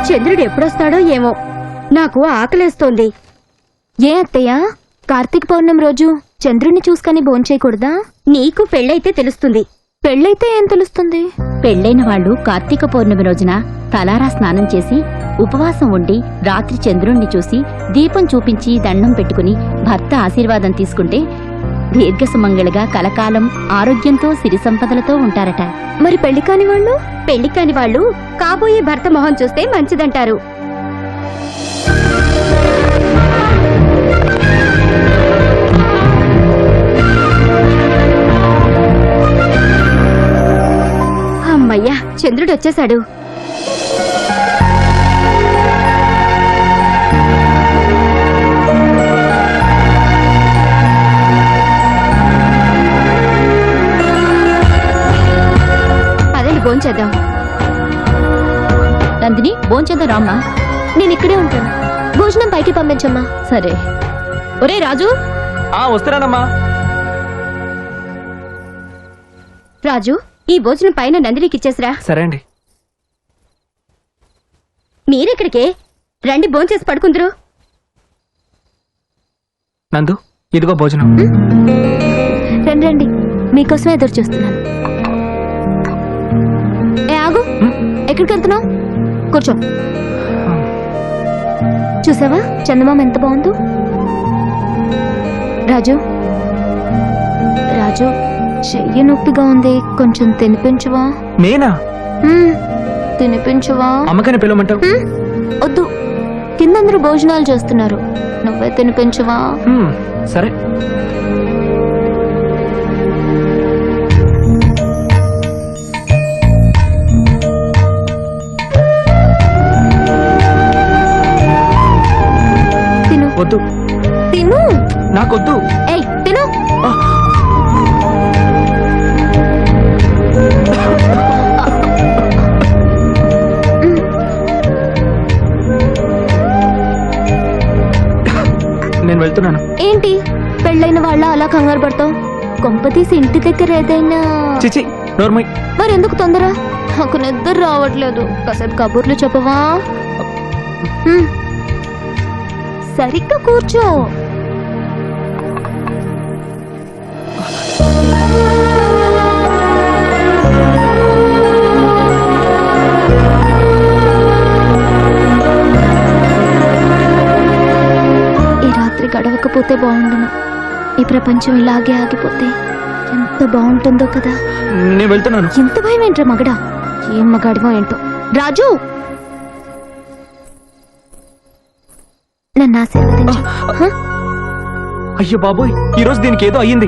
చంద్రుడు ఎప్పుడొస్తాడో ఏమో, నాకు ఆకలేస్తోంది. ఏ అత్తయ్య, కార్తీక పౌర్ణమి రోజు చంద్రుణ్ణి చూసుకుని భోంచేయకూడదా? నీకు పెళ్ళైతే తెలుస్తుంది. పెళ్ళైతే ఏం తెలుస్తుంది? పెళ్లైన వాళ్లు కార్తీక పౌర్ణమి రోజున తలారా స్నానం చేసి ఉపవాసం ఉండి రాత్రి చంద్రుణ్ణి చూసి దీపం చూపించి దండం పెట్టుకుని భర్త ఆశీర్వాదం తీసుకుంటే దీర్ఘసుమంగళిగా కలకాలం ఆరోగ్యంతో సిరి సంపదలతో ఉంటారట. మరి పెళ్లి కాని వాళ్ళు? పెళ్లి కాని వాళ్ళు కాబోయే భర్త మొహం చూస్తే మంచిదంటారు. అమ్మయ్యా, చంద్రుడు వచ్చేశాడు. అదే భోంచేద్దాం. నందిని, భోంచేద్దాం రామ్మా. నేను ఇక్కడే ఉంటాను. భోజనం పైకి పంపించమ్మా. సరే. ఒరే రాజు. వస్తున్నానమ్మా. రాజు, ఈ భోజనం పైన నందినికి ఇచ్చేసిరా. సరే అండి. మీరెక్కడికే? రండి, భోంచేసి పడుకుందరు. నందు, ఇదిగో భోజనం. రండి రండి, మీకోసమే ఎదురు చూస్తున్నాను. ఏ ఆగు, ఎక్కడికి వెళ్తున్నావు? కూర్చో. చూసావా చందమామ ఎంత బాగుందో? రాజు రాజు, చెయ్యి నొప్పిగా ఉంది, కొంచెం తినిపించువా? నేనా? తినిపించువా? అమ్మకని పిలవమంటావు? వద్దు, కిందందరూ భోజనాలు చేస్తున్నారు, నువ్వే తినిపించువా? సరే. తిను. వద్దు. తిను. నాకొద్దు. ఏయ్, తిను. నేను వెళ్తున్నాను. ఏంటి పెళ్ళైన వాళ్ళ అలా కంగారు పడతావు? కొంపతీసి ఇంటి దగ్గర ఏదైనా? చిచి, నోర్మై. మరెందుకు తొందర? నాకు నిద్ర రావట్లేదు, కాసేపు కబుర్లు చెప్పవా? సరిగ్గా కూర్చో. ఈ రాత్రి గడవకపోతే బాగుండును. ఈ ప్రపంచం ఇలాగే ఆగిపోతే ఎంత బాగుంటుందో కదా. నేను వెళ్తున్నాను. ఎంత భయం ఏంట్రా మగడా? ఏం మగాడివో ఏంటో. రాజు, నన్ను ఆశీర్వదించు. అయ్యో బాబోయ్, ఈ రోజు దీనికి ఏదో అయ్యింది.